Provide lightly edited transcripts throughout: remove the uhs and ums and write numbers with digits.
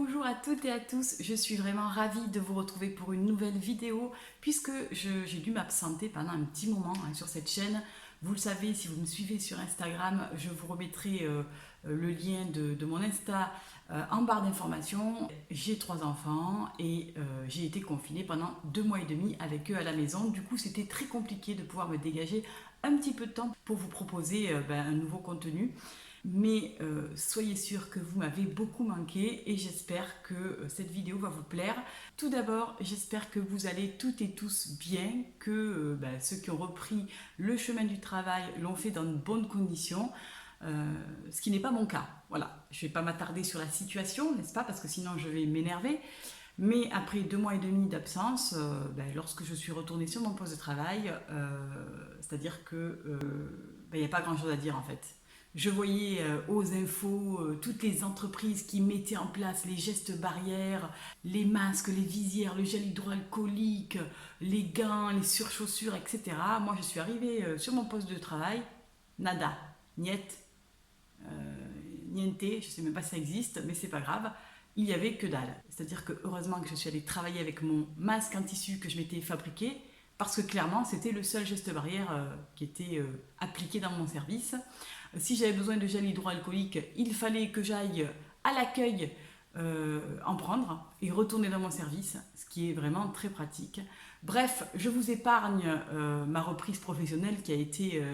Bonjour à toutes et à tous, je suis vraiment ravie de vous retrouver pour une nouvelle vidéo puisque j'ai dû m'absenter pendant un petit moment sur cette chaîne. Vous le savez, si vous me suivez sur Instagram, je vous remettrai le lien de mon Insta en barre d'informations. J'ai 3 enfants et j'ai été confinée pendant 2 mois et demi avec eux à la maison. Du coup, c'était très compliqué de pouvoir me dégager un petit peu de temps pour vous proposer un nouveau contenu. Mais soyez sûrs que vous m'avez beaucoup manqué et j'espère que cette vidéo va vous plaire. Tout d'abord, j'espère que vous allez toutes et tous bien, que ceux qui ont repris le chemin du travail l'ont fait dans de bonnes conditions, ce qui n'est pas mon cas. Voilà, je ne vais pas m'attarder sur la situation, n'est-ce pas, parce que sinon je vais m'énerver. Mais après 2 mois et demi d'absence, lorsque je suis retournée sur mon poste de travail, c'est-à-dire que n'y a pas grand-chose à dire en fait. Je voyais aux infos toutes les entreprises qui mettaient en place les gestes barrières, les masques, les visières, le gel hydroalcoolique, les gants, les surchaussures, etc. Moi, je suis arrivée sur mon poste de travail, nada, niet, niente, je ne sais même pas si ça existe, mais c'est pas grave. Il n'y avait que dalle. C'est-à-dire que heureusement que je suis allée travailler avec mon masque en tissu que je m'étais fabriqué, parce que clairement, c'était le seul geste barrière qui était appliqué dans mon service. Si j'avais besoin de gel hydroalcoolique, il fallait que j'aille à l'accueil en prendre et retourner dans mon service, ce qui est vraiment très pratique. Bref, je vous épargne ma reprise professionnelle qui a été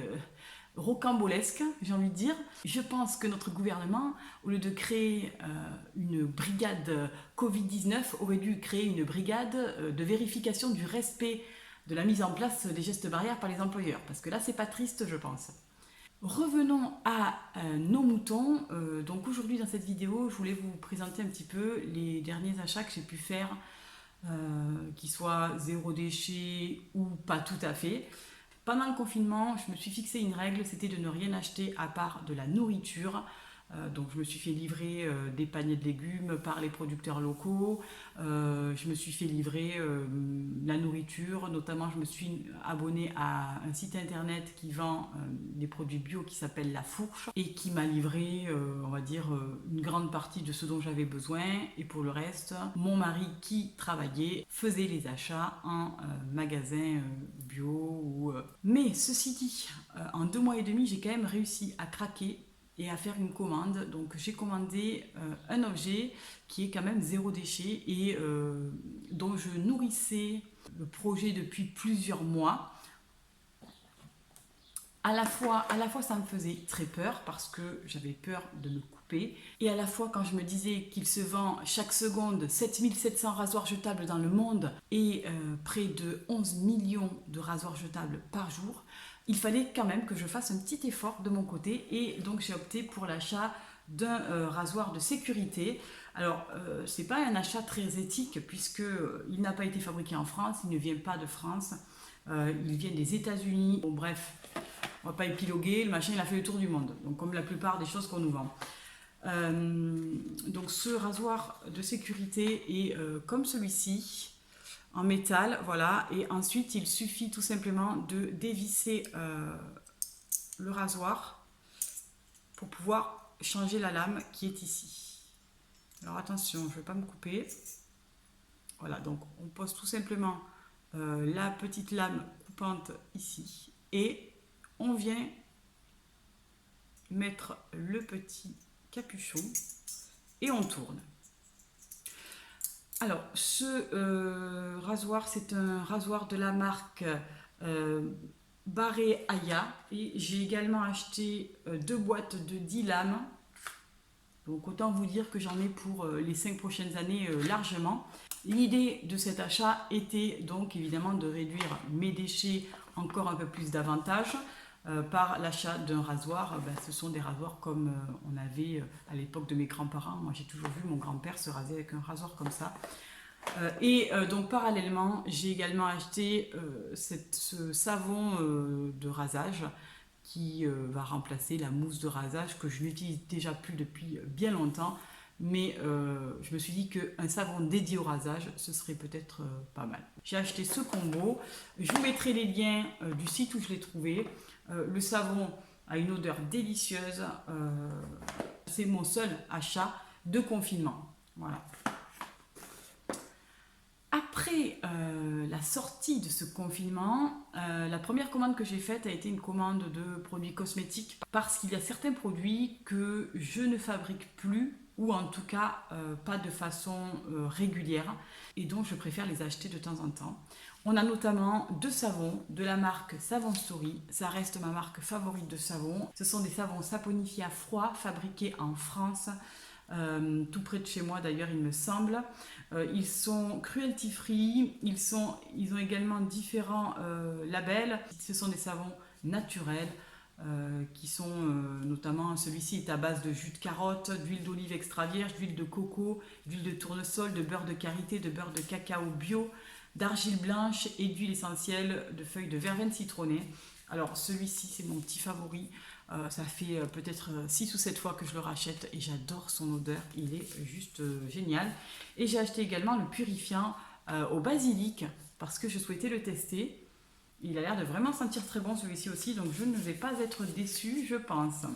rocambolesque, j'ai envie de dire. Je pense que notre gouvernement, au lieu de créer une brigade Covid-19, aurait dû créer une brigade de vérification du respect de la mise en place des gestes barrières par les employeurs. Parce que là, c'est pas triste, je pense. Revenons à nos moutons. Donc aujourd'hui dans cette vidéo, je voulais vous présenter un petit peu les derniers achats que j'ai pu faire, qui soient zéro déchet ou pas tout à fait. Pendant le confinement, je me suis fixé une règle, c'était de ne rien acheter à part de la nourriture. Donc je me suis fait livrer des paniers de légumes par les producteurs locaux, je me suis fait livrer la nourriture, notamment je me suis abonnée à un site internet qui vend des produits bio qui s'appelle La Fourche et qui m'a livré, on va dire, une grande partie de ce dont j'avais besoin, et pour le reste, mon mari qui travaillait faisait les achats en magasin bio. Mais ceci dit, en 2 mois et demi, j'ai quand même réussi à craquer et à faire une commande. Donc j'ai commandé un objet qui est quand même zéro déchet et dont je nourrissais le projet depuis plusieurs mois. À la fois ça me faisait très peur parce que j'avais peur de me couper, et à la fois quand je me disais qu'il se vend chaque seconde 7700 rasoirs jetables dans le monde et près de 11 millions de rasoirs jetables par jour, il fallait quand même que je fasse un petit effort de mon côté, et donc j'ai opté pour l'achat d'un rasoir de sécurité. Alors c'est pas un achat très éthique puisque il n'a pas été fabriqué en France, il ne vient pas de France, il vient des États-Unis. Bon bref, on va pas épiloguer, le machin il a fait le tour du monde, donc comme la plupart des choses qu'on nous vend. Donc ce rasoir de sécurité est comme celui-ci, en métal, voilà, et ensuite il suffit tout simplement de dévisser le rasoir pour pouvoir changer la lame qui est ici. Alors attention, je ne vais pas me couper. Voilà, donc on pose tout simplement la petite lame coupante ici et on vient mettre le petit capuchon et on tourne. Alors, ce rasoir, c'est un rasoir de la marque Barré Aya, et j'ai également acheté 2 boîtes de 10 lames. Donc autant vous dire que j'en ai pour les 5 prochaines années largement. L'idée de cet achat était donc évidemment de réduire mes déchets encore un peu plus davantage par l'achat d'un rasoir. Ce sont des rasoirs comme on avait à l'époque de mes grands-parents. Moi j'ai toujours vu mon grand-père se raser avec un rasoir comme ça. Donc parallèlement, j'ai également acheté ce savon de rasage qui va remplacer la mousse de rasage que je n'utilise déjà plus depuis bien longtemps. Mais je me suis dit qu'un savon dédié au rasage, ce serait peut-être pas mal. J'ai acheté ce combo. Je vous mettrai les liens du site où je l'ai trouvé. Le savon a une odeur délicieuse. C'est mon seul achat de confinement. Voilà. Après la sortie de ce confinement, la première commande que j'ai faite a été une commande de produits cosmétiques parce qu'il y a certains produits que je ne fabrique plus ou en tout cas pas de façon régulière et donc je préfère les acheter de temps en temps. On a notamment deux savons de la marque Savon Story, ça reste ma marque favorite de savon. Ce sont des savons saponifiés à froid fabriqués en France. Tout près de chez moi d'ailleurs il me semble. Ils sont cruelty free, ils ont également différents labels. Ce sont des savons naturels qui sont notamment, celui-ci est à base de jus de carotte, d'huile d'olive extra vierge, d'huile de coco, d'huile de tournesol, de beurre de karité, de beurre de cacao bio, d'argile blanche et d'huile essentielle de feuilles de verveine citronnée. Alors celui-ci c'est mon petit favori. Ça fait peut-être 6 ou 7 fois que je le rachète et j'adore son odeur, il est juste génial. Et j'ai acheté également le purifiant au basilic parce que je souhaitais le tester. Il a l'air de vraiment sentir très bon celui-ci aussi, donc je ne vais pas être déçue, je pense.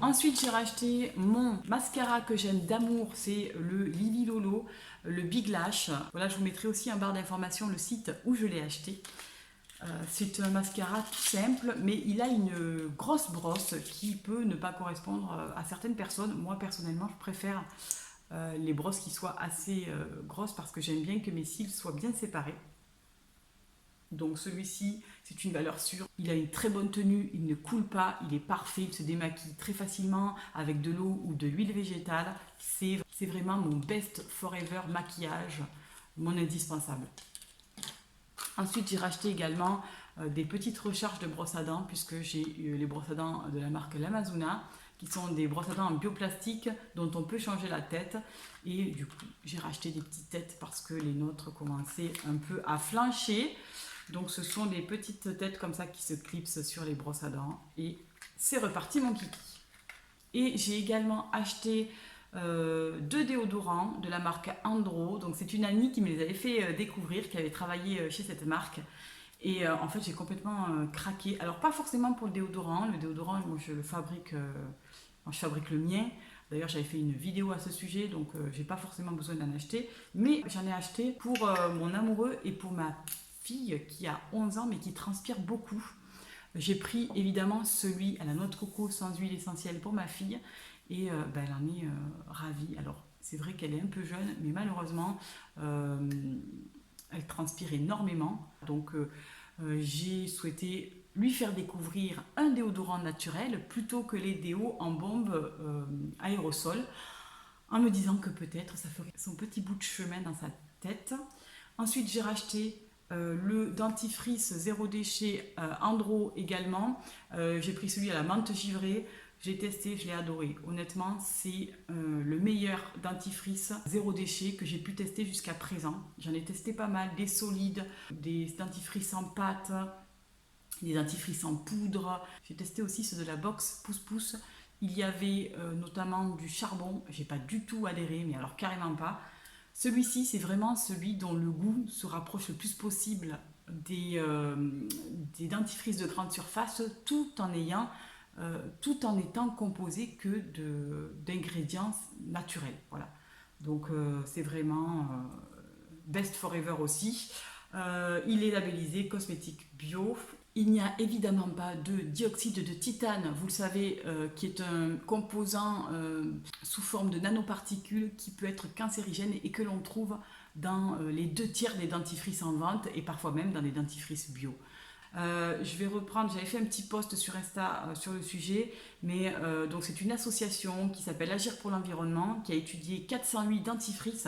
Ensuite, j'ai racheté mon mascara que j'aime d'amour, c'est le Lily Lolo, le Big Lash. Voilà, je vous mettrai aussi en barre d'informations le site où je l'ai acheté. C'est un mascara tout simple, mais il a une grosse brosse qui peut ne pas correspondre à certaines personnes. Moi, personnellement, je préfère les brosses qui soient assez grosses parce que j'aime bien que mes cils soient bien séparés. Donc celui-ci, c'est une valeur sûre. Il a une très bonne tenue, il ne coule pas, il est parfait, il se démaquille très facilement avec de l'eau ou de l'huile végétale. C'est vraiment mon best forever maquillage, mon indispensable. Ensuite, j'ai racheté également des petites recharges de brosses à dents puisque j'ai les brosses à dents de la marque L'Amazona qui sont des brosses à dents en bioplastique dont on peut changer la tête. Et du coup, j'ai racheté des petites têtes parce que les nôtres commençaient un peu à flancher. Donc ce sont des petites têtes comme ça qui se clipsent sur les brosses à dents et c'est reparti mon kiki. Et j'ai également acheté deux déodorants de la marque Andro. Donc c'est une amie qui me les avait fait découvrir, qui avait travaillé chez cette marque. Et en fait j'ai complètement craqué. Alors pas forcément pour le déodorant moi je le fabrique, je fabrique le mien. D'ailleurs j'avais fait une vidéo à ce sujet donc j'ai pas forcément besoin d'en acheter. Mais j'en ai acheté pour mon amoureux et pour ma fille qui a 11 ans mais qui transpire beaucoup. J'ai pris évidemment celui à la noix de coco sans huile essentielle pour ma fille et elle en est ravie. Alors c'est vrai qu'elle est un peu jeune mais malheureusement elle transpire énormément. Donc j'ai souhaité lui faire découvrir un déodorant naturel plutôt que les déos en bombe aérosol en me disant que peut-être ça ferait son petit bout de chemin dans sa tête. Ensuite j'ai racheté le dentifrice zéro déchet Andro également. J'ai pris celui à la menthe givrée. J'ai testé, je l'ai adoré. Honnêtement, c'est le meilleur dentifrice zéro déchet que j'ai pu tester jusqu'à présent. J'en ai testé pas mal, des solides, des dentifrices en pâte, des dentifrices en poudre. J'ai testé aussi ceux de la box Pouce Pouce. Il y avait notamment du charbon. J'ai pas du tout adhéré, mais alors carrément pas. Celui-ci, c'est vraiment celui dont le goût se rapproche le plus possible des dentifrices de grande surface, tout en étant composé que d'ingrédients naturels. Voilà. Donc c'est vraiment best forever aussi. Il est labellisé cosmétique bio. Il n'y a évidemment pas de dioxyde de titane, vous le savez, qui est un composant sous forme de nanoparticules qui peut être cancérigène et que l'on trouve dans les 2/3 des dentifrices en vente et parfois même dans les dentifrices bio. Je vais reprendre, j'avais fait un petit post sur Insta sur le sujet, mais donc c'est une association qui s'appelle Agir pour l'environnement qui a étudié 408 dentifrices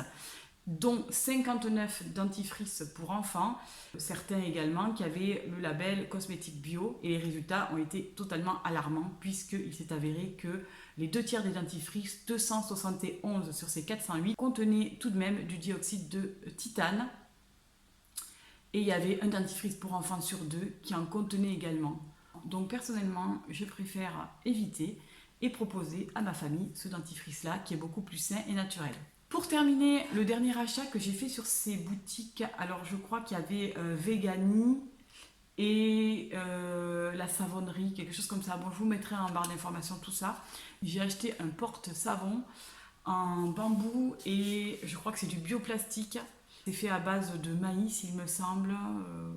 dont 59 dentifrices pour enfants, certains également qui avaient le label cosmétique bio et les résultats ont été totalement alarmants puisqu'il s'est avéré que les 2/3 des dentifrices, 271 sur ces 408, contenaient tout de même du dioxyde de titane et il y avait un dentifrice pour enfants sur 2 qui en contenait également. Donc personnellement, je préfère éviter et proposer à ma famille ce dentifrice-là qui est beaucoup plus sain et naturel. Pour terminer, le dernier achat que j'ai fait sur ces boutiques, alors je crois qu'il y avait Vegani et la savonnerie, quelque chose comme ça. Bon, je vous mettrai en barre d'informations tout ça. J'ai acheté un porte-savon en bambou et je crois que c'est du bioplastique. C'est fait à base de maïs, il me semble.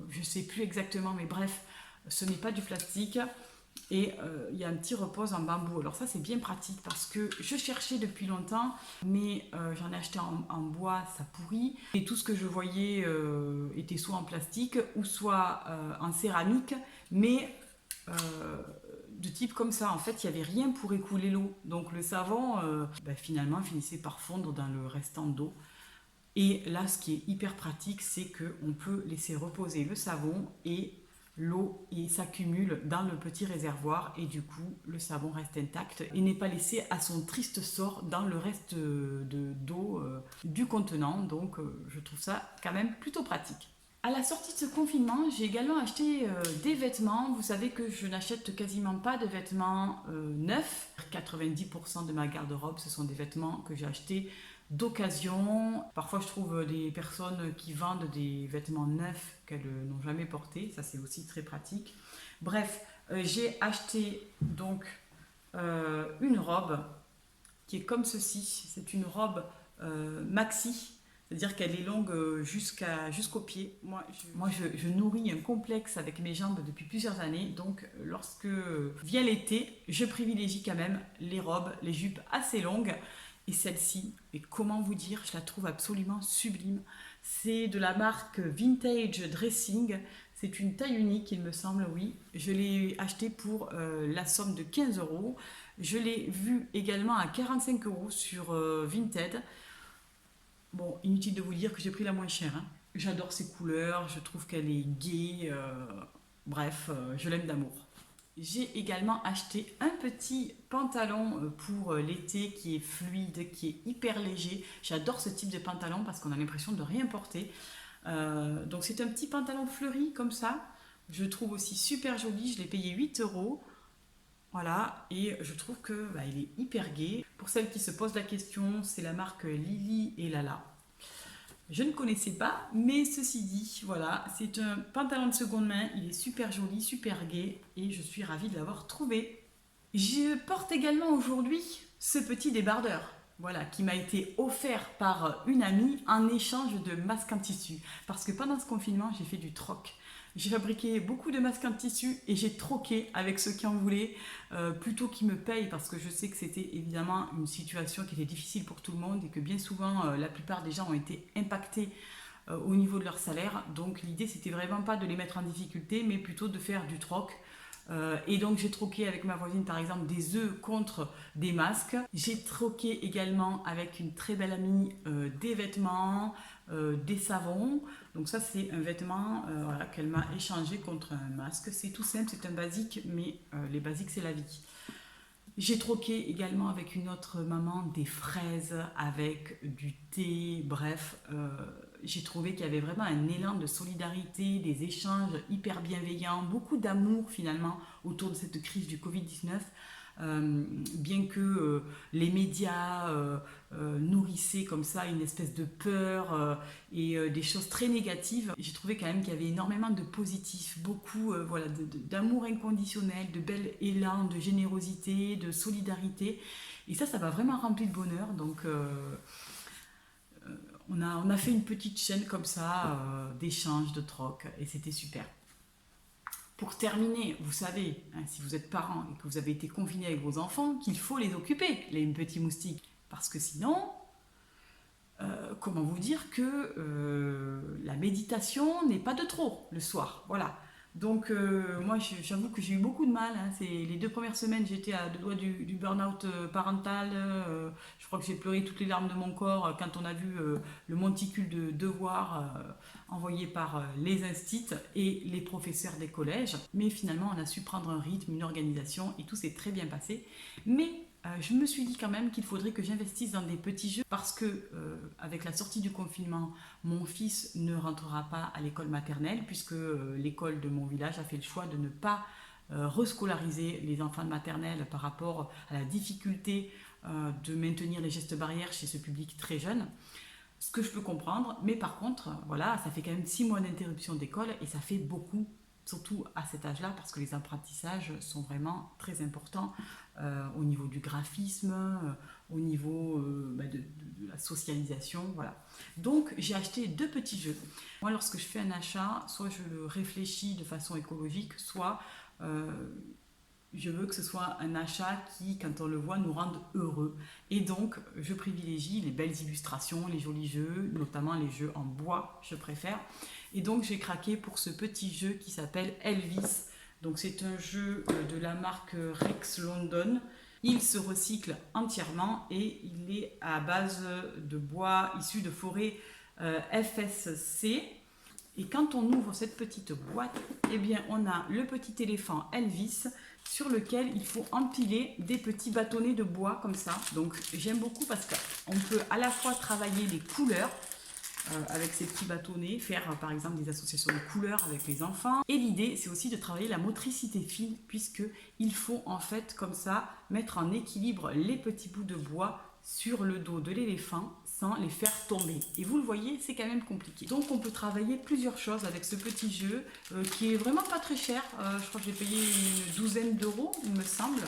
Je ne sais plus exactement, mais bref, ce n'est pas du plastique. Et il y a un petit repose en bambou. Alors ça, c'est bien pratique parce que je cherchais depuis longtemps, mais j'en ai acheté en bois, ça pourrit. Et tout ce que je voyais était soit en plastique ou soit en céramique, mais de type comme ça. En fait, il n'y avait rien pour écouler l'eau. Donc le savon, finalement, finissait par fondre dans le restant d'eau. Et là, ce qui est hyper pratique, c'est qu'on peut laisser reposer le savon et l'eau s'accumule dans le petit réservoir et du coup, le savon reste intact et n'est pas laissé à son triste sort dans le reste d'eau du contenant. Donc, je trouve ça quand même plutôt pratique. À la sortie de ce confinement, j'ai également acheté des vêtements. Vous savez que je n'achète quasiment pas de vêtements neufs. 90% de ma garde-robe, ce sont des vêtements que j'ai achetés d'occasion. Parfois, je trouve des personnes qui vendent des vêtements neufs qu'elles n'ont jamais portés. Ça, c'est aussi très pratique. Bref, j'ai acheté donc une robe qui est comme ceci. C'est une robe maxi. C'est-à-dire qu'elle est longue jusqu'au pied. Moi, je nourris un complexe avec mes jambes depuis plusieurs années. Donc, lorsque vient l'été, je privilégie quand même les robes, les jupes assez longues. Et celle-ci, et comment vous dire, je la trouve absolument sublime. C'est de la marque Vintage Dressing. C'est une taille unique, il me semble, oui. Je l'ai achetée pour la somme de 15 euros. Je l'ai vue également à 45 euros sur Vinted. Bon, inutile de vous dire que j'ai pris la moins chère, hein. J'adore ses couleurs, je trouve qu'elle est gaie. Bref, je l'aime d'amour. J'ai également acheté un petit pantalon pour l'été qui est fluide, qui est hyper léger. J'adore ce type de pantalon parce qu'on a l'impression de rien porter. Donc c'est un petit pantalon fleuri comme ça. Je le trouve aussi super joli. Je l'ai payé 8 euros. Voilà, et je trouve que il est hyper gai. Pour celles qui se posent la question, c'est la marque Lily et Lala. Je ne connaissais pas, mais ceci dit, voilà, c'est un pantalon de seconde main, il est super joli, super gai, et je suis ravie de l'avoir trouvé. Je porte également aujourd'hui ce petit débardeur, voilà, qui m'a été offert par une amie en échange de masques en tissu. Parce que pendant ce confinement, j'ai fait du troc. J'ai fabriqué beaucoup de masques en tissu et j'ai troqué avec ceux qui en voulaient, plutôt qu'ils me payent, parce que je sais que c'était évidemment une situation qui était difficile pour tout le monde et que bien souvent la plupart des gens ont été impactés au niveau de leur salaire. Donc l'idée, c'était vraiment pas de les mettre en difficulté, mais plutôt de faire du troc. Et donc j'ai troqué avec ma voisine par exemple des œufs contre des masques. J'ai troqué également avec une très belle amie des vêtements, des savons. Donc ça c'est un vêtement voilà, qu'elle m'a échangé contre un masque. C'est tout simple, c'est un basique, mais les basiques c'est la vie. J'ai troqué également avec une autre maman des fraises avec du thé, bref, j'ai trouvé qu'il y avait vraiment un élan de solidarité, des échanges hyper bienveillants, beaucoup d'amour finalement autour de cette crise du Covid-19. Bien que les médias nourrissaient comme ça une espèce de peur et des choses très négatives, j'ai trouvé quand même qu'il y avait énormément de positifs, beaucoup voilà, d'amour inconditionnel, de bel élan, de générosité, de solidarité. Et ça m'a vraiment rempli de bonheur. Donc on a fait une petite chaîne comme ça d'échanges, de troc, et c'était super. Pour terminer, vous savez, hein, si vous êtes parent et que vous avez été confiné avec vos enfants, qu'il faut les occuper, les petits moustiques. Parce que sinon, comment vous dire que la méditation n'est pas de trop le soir. Voilà. Donc moi, j'avoue que j'ai eu beaucoup de mal, hein. Les 2 premières semaines, j'étais à 2 doigts du burn-out parental. Je crois que j'ai pleuré toutes les larmes de mon corps quand on a vu le monticule de devoirs envoyés par les instits et les professeurs des collèges. Mais finalement, on a su prendre un rythme, une organisation et tout s'est très bien passé. Mais je me suis dit quand même qu'il faudrait que j'investisse dans des petits jeux parce que avec la sortie du confinement, mon fils ne rentrera pas à l'école maternelle puisque l'école de mon village a fait le choix de ne pas rescolariser les enfants de maternelle par rapport à la difficulté de maintenir les gestes barrières chez ce public très jeune. Ce que je peux comprendre, mais par contre, voilà, ça fait quand même 6 mois d'interruption d'école et ça fait beaucoup surtout à cet âge-là, parce que les apprentissages sont vraiment très importants au niveau du graphisme, au niveau de la socialisation, voilà. Donc j'ai acheté 2 petits jeux. Moi, lorsque je fais un achat, soit je le réfléchis de façon écologique, soit je veux que ce soit un achat qui, quand on le voit, nous rende heureux. Et donc, je privilégie les belles illustrations, les jolis jeux, notamment les jeux en bois, je préfère. Et donc, j'ai craqué pour ce petit jeu qui s'appelle Elvis. Donc, c'est un jeu de la marque Rex London. Il se recycle entièrement et il est à base de bois issu de forêts FSC. Et quand on ouvre cette petite boîte, eh bien, on a le petit éléphant Elvis sur lequel il faut empiler des petits bâtonnets de bois comme ça. Donc j'aime beaucoup parce qu'on peut à la fois travailler les couleurs avec ces petits bâtonnets, faire par exemple des associations de couleurs avec les enfants. Et l'idée, c'est aussi de travailler la motricité fine, puisqu'il faut en fait comme ça mettre en équilibre les petits bouts de bois sur le dos de l'éléphant sans les faire tomber. Et vous le voyez, c'est quand même compliqué. Donc on peut travailler plusieurs choses avec ce petit jeu qui est vraiment pas très cher. Je crois que j'ai payé une douzaine d'euros, il me semble.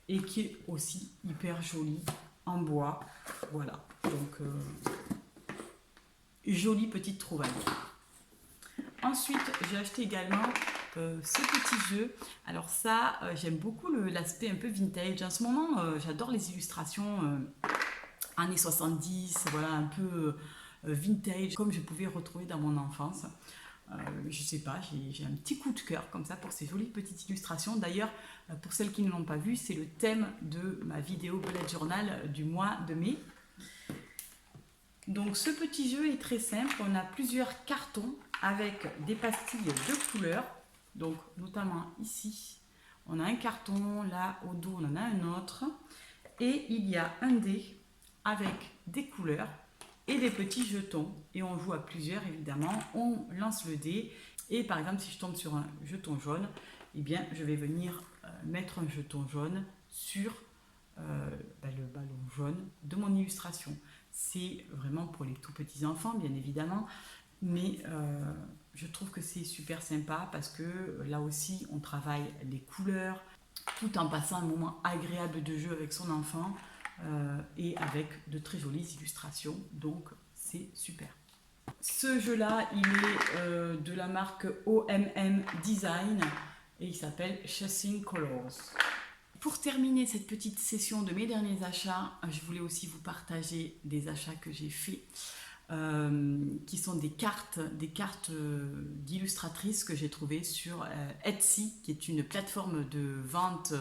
Et qui est aussi hyper joli en bois. Voilà, donc jolie petite trouvaille. Ensuite, j'ai acheté également ce petit jeu. Alors ça, j'aime beaucoup l'aspect un peu vintage. En ce moment, j'adore les illustrations années 70, voilà, un peu vintage, comme je pouvais retrouver dans mon enfance. Je sais pas, j'ai un petit coup de cœur comme ça pour ces jolies petites illustrations. D'ailleurs, pour celles qui ne l'ont pas vu, c'est le thème de ma vidéo bullet journal du mois de mai. Donc ce petit jeu est très simple, on a plusieurs cartons avec des pastilles de couleurs, donc notamment ici, on a un carton, là au dos on en a un autre, et il y a un dé avec des couleurs et des petits jetons, et on joue à plusieurs évidemment, on lance le dé, et par exemple si je tombe sur un jeton jaune, eh bien je vais venir mettre un jeton jaune sur le ballon jaune de mon illustration. C'est vraiment pour les tout petits enfants, bien évidemment, mais je trouve que c'est super sympa parce que là aussi, on travaille les couleurs tout en passant un moment agréable de jeu avec son enfant et avec de très jolies illustrations, donc c'est super. Ce jeu-là, il est de la marque OMM Design et il s'appelle Chasing Colors. Pour terminer cette petite session de mes derniers achats, je voulais aussi vous partager des achats que j'ai faits, qui sont des cartes d'illustratrices que j'ai trouvées sur Etsy, qui est une plateforme de vente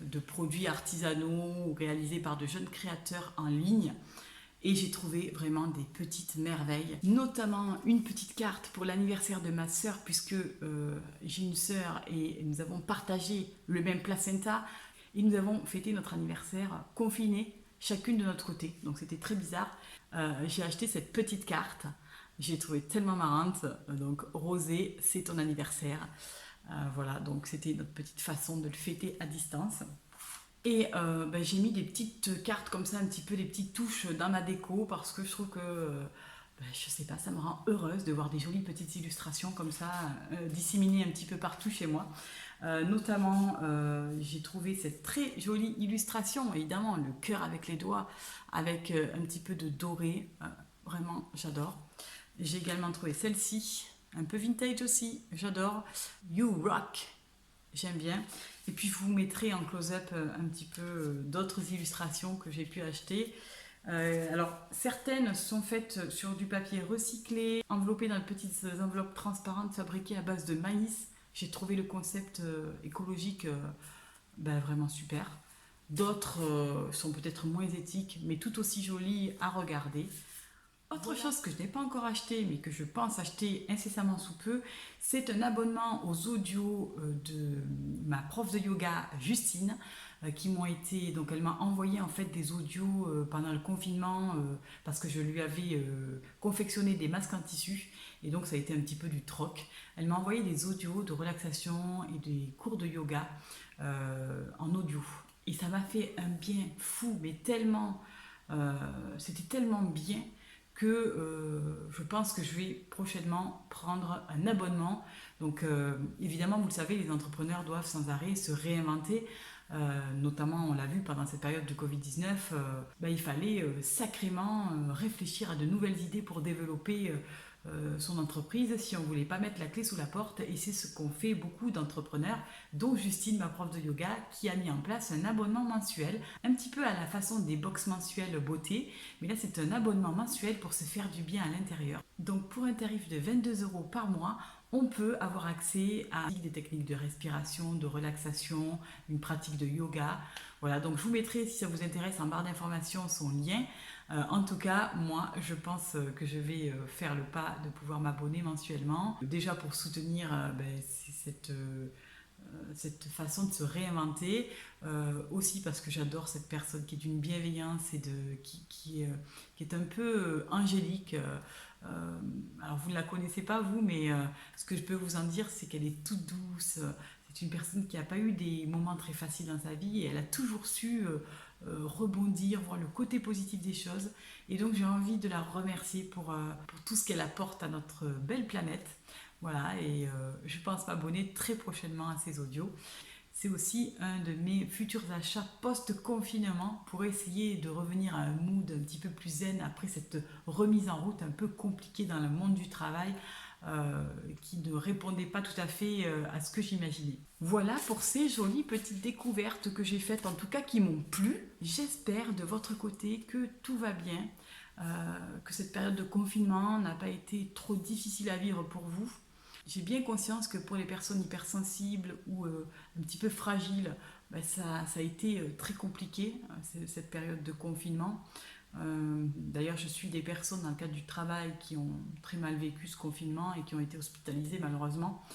de produits artisanaux réalisés par de jeunes créateurs en ligne. Et j'ai trouvé vraiment des petites merveilles, notamment une petite carte pour l'anniversaire de ma sœur, puisque j'ai une sœur et nous avons partagé le même placenta. Et nous avons fêté notre anniversaire confinés, chacune de notre côté. Donc c'était très bizarre. J'ai acheté cette petite carte. J'ai trouvé tellement marrante. Donc Rosée, c'est ton anniversaire. Voilà, donc c'était notre petite façon de le fêter à distance. Et j'ai mis des petites cartes comme ça, un petit peu des petites touches dans ma déco parce que je trouve que, je sais pas, ça me rend heureuse de voir des jolies petites illustrations comme ça, disséminées un petit peu partout chez moi. Notamment, j'ai trouvé cette très jolie illustration, évidemment, le cœur avec les doigts, avec un petit peu de doré. Vraiment, j'adore. J'ai également trouvé celle-ci, un peu vintage aussi, j'adore. You Rock, j'aime bien. Et puis, je vous mettrai en close-up un petit peu d'autres illustrations que j'ai pu acheter. Alors, certaines sont faites sur du papier recyclé, enveloppées dans de petites enveloppes transparentes fabriquées à base de maïs. J'ai trouvé le concept écologique vraiment super. D'autres sont peut-être moins éthiques, mais tout aussi jolies à regarder. Autre chose que je n'ai pas encore acheté, mais que je pense acheter incessamment sous peu, c'est un abonnement aux audios de ma prof de yoga, Justine, qui m'ont été... Donc elle m'a envoyé en fait des audios pendant le confinement, parce que je lui avais confectionné des masques en tissu, et donc ça a été un petit peu du troc. Elle m'a envoyé des audios de relaxation et des cours de yoga en audio. Et ça m'a fait un bien fou, mais tellement... c'était tellement bien que je pense que je vais prochainement prendre un abonnement. Donc évidemment, vous le savez, les entrepreneurs doivent sans arrêt se réinventer. Notamment, on l'a vu pendant cette période de Covid-19, il fallait sacrément réfléchir à de nouvelles idées pour développer son entreprise si on ne voulait pas mettre la clé sous la porte. Et c'est ce qu'ont fait beaucoup d'entrepreneurs, dont Justine, ma prof de yoga, qui a mis en place un abonnement mensuel, un petit peu à la façon des box mensuelles beauté. Mais là, c'est un abonnement mensuel pour se faire du bien à l'intérieur. Donc pour un tarif de 22 € par mois, on peut avoir accès à des techniques de respiration, de relaxation, une pratique de yoga. Voilà, donc je vous mettrai, si ça vous intéresse, en barre d'informations son lien. En tout cas, moi, je pense que je vais faire le pas de pouvoir m'abonner mensuellement. Déjà pour soutenir cette façon de se réinventer, aussi parce que j'adore cette personne qui est d'une bienveillance et qui est un peu angélique. Alors vous ne la connaissez pas vous, mais ce que je peux vous en dire, c'est qu'elle est toute douce. C'est une personne qui n'a pas eu des moments très faciles dans sa vie et elle a toujours su rebondir, voir le côté positif des choses. Et donc j'ai envie de la remercier pour tout ce qu'elle apporte à notre belle planète. Voilà, et je pense m'abonner très prochainement à ses audios. C'est aussi un de mes futurs achats post-confinement pour essayer de revenir à un mood un petit peu plus zen après cette remise en route un peu compliquée dans le monde du travail, qui ne répondait pas tout à fait à ce que j'imaginais. Voilà pour ces jolies petites découvertes que j'ai faites, en tout cas qui m'ont plu. J'espère de votre côté que tout va bien, que cette période de confinement n'a pas été trop difficile à vivre pour vous. J'ai bien conscience que pour les personnes hypersensibles ou un petit peu fragiles, ça a été très compliqué, cette période de confinement. D'ailleurs, je suis des personnes dans le cadre du travail qui ont très mal vécu ce confinement et qui ont été hospitalisées malheureusement.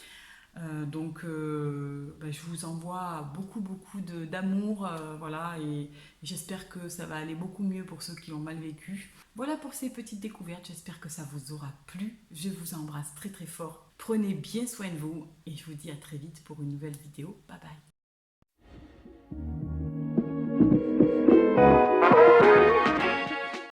Je vous envoie beaucoup d'amour, voilà, et j'espère que ça va aller beaucoup mieux pour ceux qui l'ont mal vécu. Voilà pour ces petites découvertes, j'espère que ça vous aura plu. Je vous embrasse très très fort. Prenez bien soin de vous et je vous dis à très vite pour une nouvelle vidéo. Bye bye.